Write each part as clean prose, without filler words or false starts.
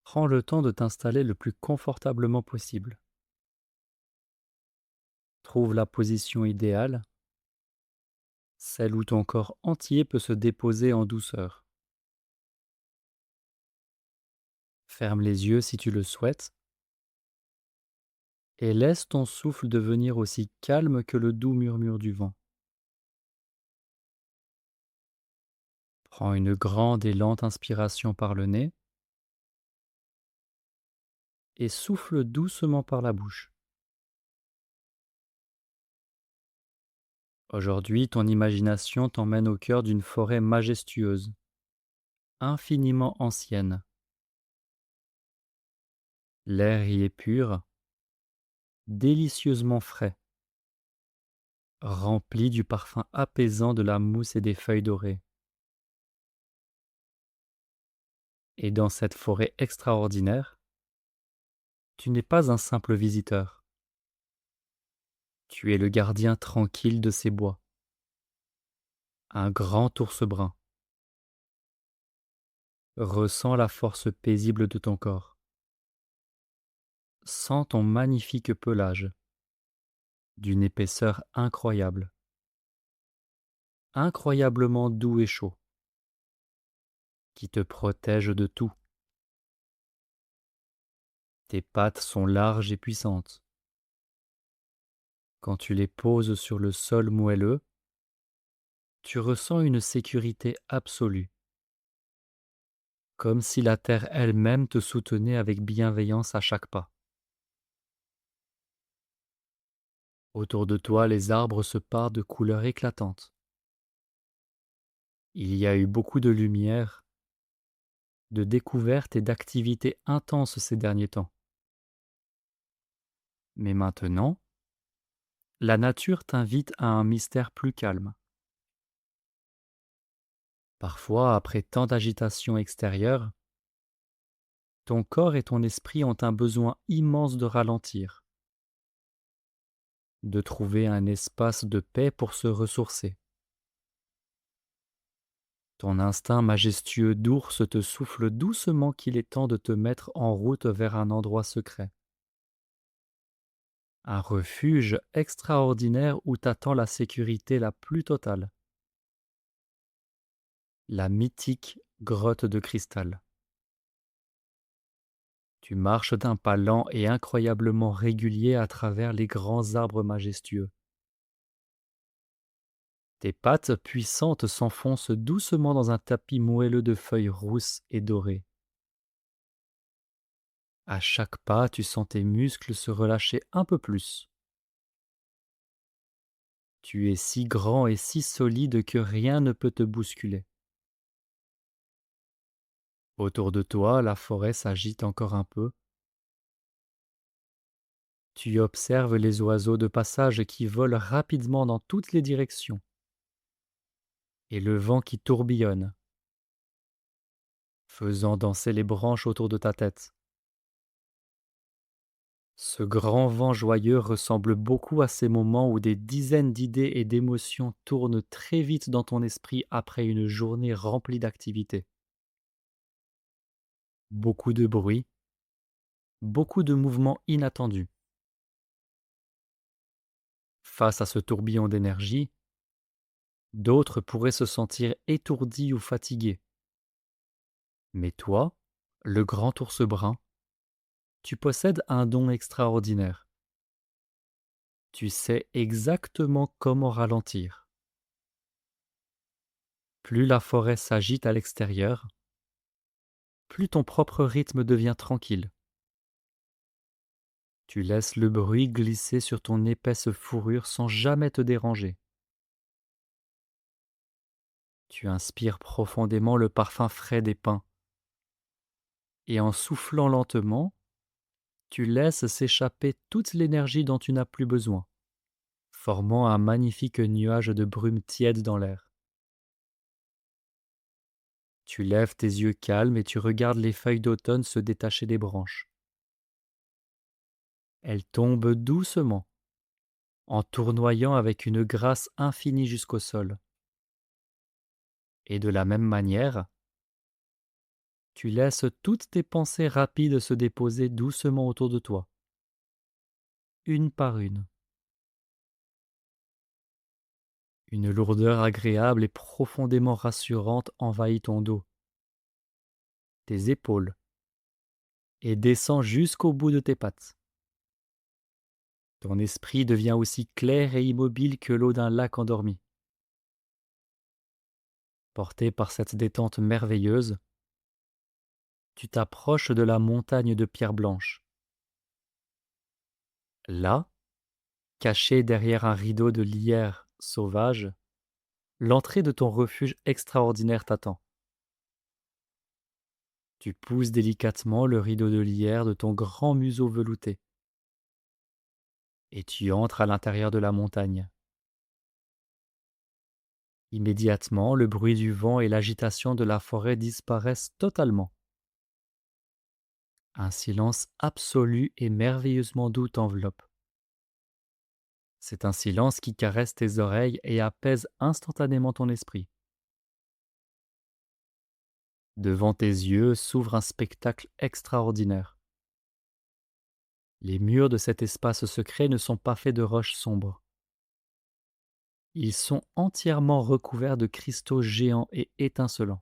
Prends le temps de t'installer le plus confortablement possible. Trouve la position idéale, celle où ton corps entier peut se déposer en douceur. Ferme les yeux si tu le souhaites et laisse ton souffle devenir aussi calme que le doux murmure du vent. Prends une grande et lente inspiration par le nez et souffle doucement par la bouche. Aujourd'hui, ton imagination t'emmène au cœur d'une forêt majestueuse, infiniment ancienne. L'air y est pur, délicieusement frais, rempli du parfum apaisant de la mousse et des feuilles dorées. Et dans cette forêt extraordinaire, tu n'es pas un simple visiteur. Tu es le gardien tranquille de ces bois, un grand ours brun. Ressens la force paisible de ton corps. Sens ton magnifique pelage, d'une épaisseur incroyable, incroyablement doux et chaud, qui te protège de tout. Tes pattes sont larges et puissantes. Quand tu les poses sur le sol moelleux, tu ressens une sécurité absolue, comme si la terre elle-même te soutenait avec bienveillance à chaque pas. Autour de toi, les arbres se parent de couleurs éclatantes. Il y a eu beaucoup de lumière, de découvertes et d'activités intenses ces derniers temps. Mais maintenant, la nature t'invite à un mystère plus calme. Parfois, après tant d'agitation extérieure, ton corps et ton esprit ont un besoin immense de ralentir, de trouver un espace de paix pour se ressourcer. Ton instinct majestueux d'ours te souffle doucement qu'il est temps de te mettre en route vers un endroit secret. Un refuge extraordinaire où t'attend la sécurité la plus totale. La mythique grotte de cristal. Tu marches d'un pas lent et incroyablement régulier à travers les grands arbres majestueux. Tes pattes puissantes s'enfoncent doucement dans un tapis moelleux de feuilles rousses et dorées. À chaque pas, tu sens tes muscles se relâcher un peu plus. Tu es si grand et si solide que rien ne peut te bousculer. Autour de toi, la forêt s'agite encore un peu. Tu observes les oiseaux de passage qui volent rapidement dans toutes les directions, et le vent qui tourbillonne, faisant danser les branches autour de ta tête. Ce grand vent joyeux ressemble beaucoup à ces moments où des dizaines d'idées et d'émotions tournent très vite dans ton esprit après une journée remplie d'activités. Beaucoup de bruit, beaucoup de mouvements inattendus. Face à ce tourbillon d'énergie, d'autres pourraient se sentir étourdis ou fatigués. Mais toi, le grand ours brun, tu possèdes un don extraordinaire. Tu sais exactement comment ralentir. Plus la forêt s'agite à l'extérieur, plus ton propre rythme devient tranquille. Tu laisses le bruit glisser sur ton épaisse fourrure sans jamais te déranger. Tu inspires profondément le parfum frais des pins et en soufflant lentement, tu laisses s'échapper toute l'énergie dont tu n'as plus besoin, formant un magnifique nuage de brume tiède dans l'air. Tu lèves tes yeux calmes et tu regardes les feuilles d'automne se détacher des branches. Elles tombent doucement, en tournoyant avec une grâce infinie jusqu'au sol. Et de la même manière, Tu laisses toutes tes pensées rapides se déposer doucement autour de toi, une par une. Une lourdeur agréable et profondément rassurante envahit ton dos, tes épaules, et descend jusqu'au bout de tes pattes. Ton esprit devient aussi clair et immobile que l'eau d'un lac endormi. Porté par cette détente merveilleuse, tu t'approches de la montagne de pierre blanche. Là, caché derrière un rideau de lierre sauvage, l'entrée de ton refuge extraordinaire t'attend. Tu pousses délicatement le rideau de lierre de ton grand museau velouté et tu entres à l'intérieur de la montagne. Immédiatement, le bruit du vent et l'agitation de la forêt disparaissent totalement. Un silence absolu et merveilleusement doux t'enveloppe. C'est un silence qui caresse tes oreilles et apaise instantanément ton esprit. Devant tes yeux s'ouvre un spectacle extraordinaire. Les murs de cet espace secret ne sont pas faits de roches sombres. Ils sont entièrement recouverts de cristaux géants et étincelants.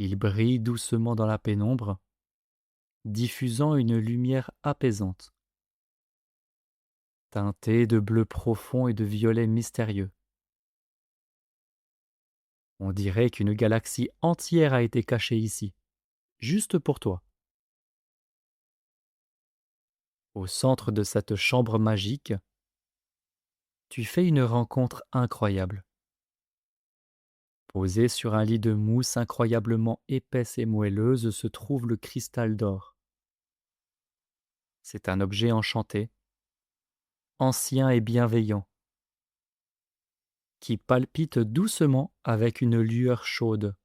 Ils brillent doucement dans la pénombre, diffusant une lumière apaisante, teintée de bleu profond et de violet mystérieux. On dirait qu'une galaxie entière a été cachée ici, juste pour toi. Au centre de cette chambre magique, tu fais une rencontre incroyable. Posé sur un lit de mousse incroyablement épaisse et moelleuse se trouve le cristal d'or. C'est un objet enchanté, ancien et bienveillant, qui palpite doucement avec une lueur chaude,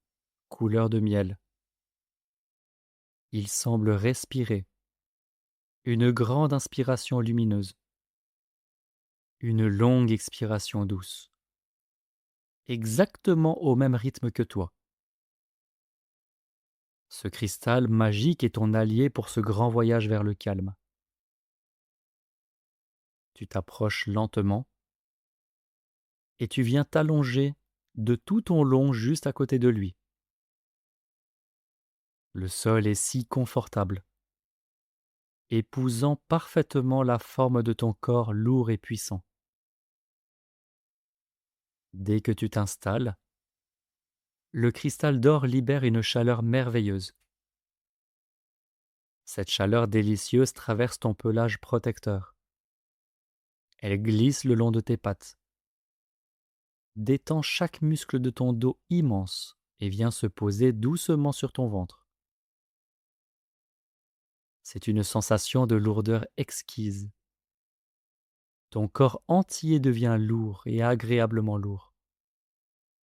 couleur de miel. Il semble respirer, une grande inspiration lumineuse, une longue expiration douce, exactement au même rythme que toi. Ce cristal magique est ton allié pour ce grand voyage vers le calme. Tu t'approches lentement et tu viens t'allonger de tout ton long juste à côté de lui. Le sol est si confortable, épousant parfaitement la forme de ton corps lourd et puissant. Dès que tu t'installes, le cristal d'or libère une chaleur merveilleuse. Cette chaleur délicieuse traverse ton pelage protecteur. Elle glisse le long de tes pattes, détend chaque muscle de ton dos immense et vient se poser doucement sur ton ventre. C'est une sensation de lourdeur exquise. Ton corps entier devient lourd et agréablement lourd,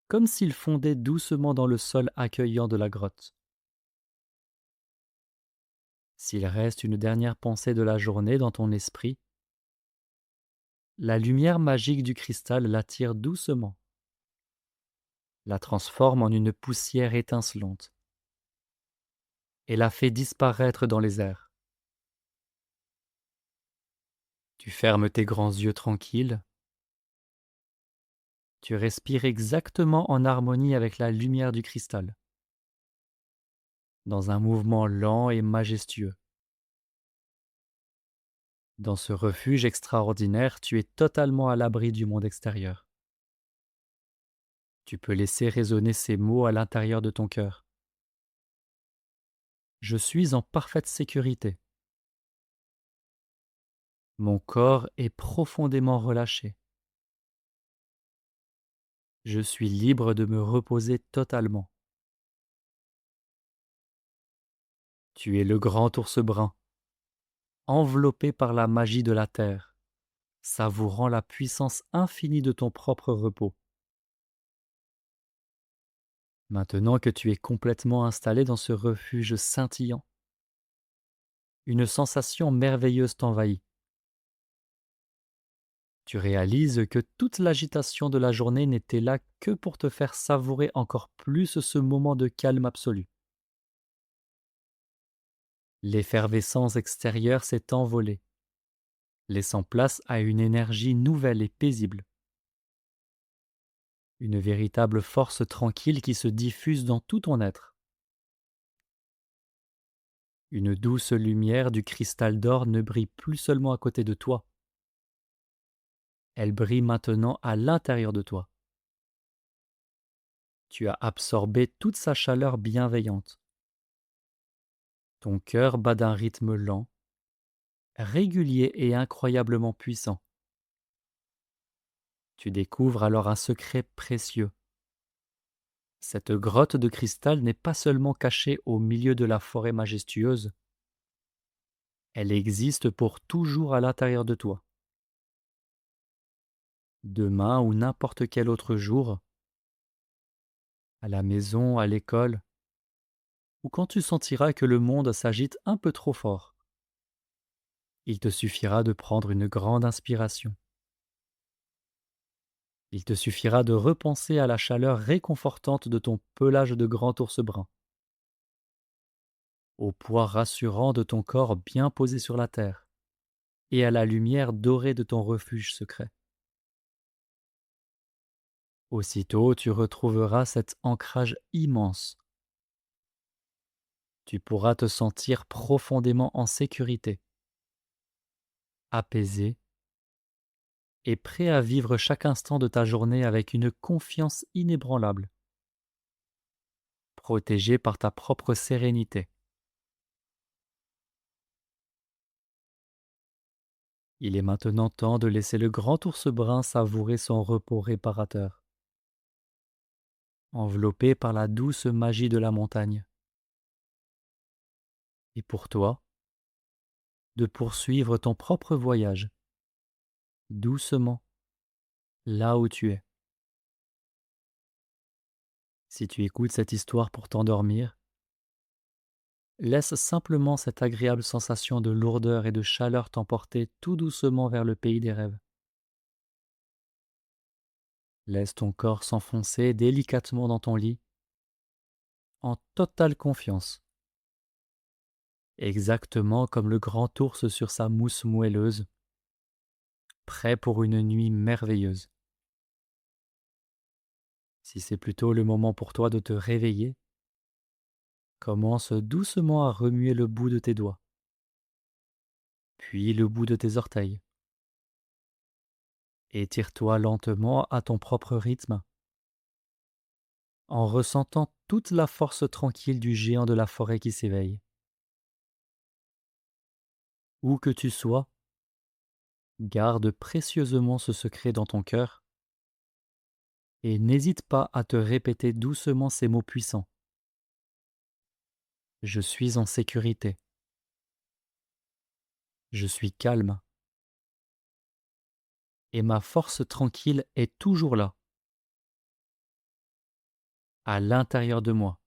comme s'il fondait doucement dans le sol accueillant de la grotte. S'il reste une dernière pensée de la journée dans ton esprit, la lumière magique du cristal l'attire doucement, la transforme en une poussière étincelante et la fait disparaître dans les airs. Tu fermes tes grands yeux tranquilles, tu respires exactement en harmonie avec la lumière du cristal, dans un mouvement lent et majestueux. Dans ce refuge extraordinaire, tu es totalement à l'abri du monde extérieur. Tu peux laisser résonner ces mots à l'intérieur de ton cœur. Je suis en parfaite sécurité. Mon corps est profondément relâché. Je suis libre de me reposer totalement. Tu es le grand ours brun, enveloppé par la magie de la terre, savourant la puissance infinie de ton propre repos. Maintenant que tu es complètement installé dans ce refuge scintillant, une sensation merveilleuse t'envahit. Tu réalises que toute l'agitation de la journée n'était là que pour te faire savourer encore plus ce moment de calme absolu. L'effervescence extérieure s'est envolée, laissant place à une énergie nouvelle et paisible, une véritable force tranquille qui se diffuse dans tout ton être. Une douce lumière du cristal d'or ne brille plus seulement à côté de toi, elle brille maintenant à l'intérieur de toi. Tu as absorbé toute sa chaleur bienveillante. Ton cœur bat d'un rythme lent, régulier et incroyablement puissant. Tu découvres alors un secret précieux. Cette grotte de cristal n'est pas seulement cachée au milieu de la forêt majestueuse, elle existe pour toujours à l'intérieur de toi. Demain ou n'importe quel autre jour, à la maison, à l'école, ou quand tu sentiras que le monde s'agite un peu trop fort, il te suffira de prendre une grande inspiration. Il te suffira de repenser à la chaleur réconfortante de ton pelage de grand ours brun, au poids rassurant de ton corps bien posé sur la terre, et à la lumière dorée de ton refuge secret. Aussitôt, tu retrouveras cet ancrage immense. Tu pourras te sentir profondément en sécurité, apaisé et prêt à vivre chaque instant de ta journée avec une confiance inébranlable, protégé par ta propre sérénité. Il est maintenant temps de laisser le grand ours brun savourer son repos réparateur, enveloppé par la douce magie de la montagne. Et pour toi, de poursuivre ton propre voyage, doucement, là où tu es. Si tu écoutes cette histoire pour t'endormir, laisse simplement cette agréable sensation de lourdeur et de chaleur t'emporter tout doucement vers le pays des rêves. Laisse ton corps s'enfoncer délicatement dans ton lit, en totale confiance, exactement comme le grand ours sur sa mousse moelleuse, prêt pour une nuit merveilleuse. Si c'est plutôt le moment pour toi de te réveiller, commence doucement à remuer le bout de tes doigts, puis le bout de tes orteils. Étire-toi lentement à ton propre rythme, en ressentant toute la force tranquille du géant de la forêt qui s'éveille. Où que tu sois, garde précieusement ce secret dans ton cœur et n'hésite pas à te répéter doucement ces mots puissants. Je suis en sécurité. Je suis calme. Et ma force tranquille est toujours là, à l'intérieur de moi.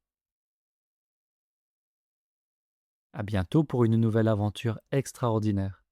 À bientôt pour une nouvelle aventure extraordinaire.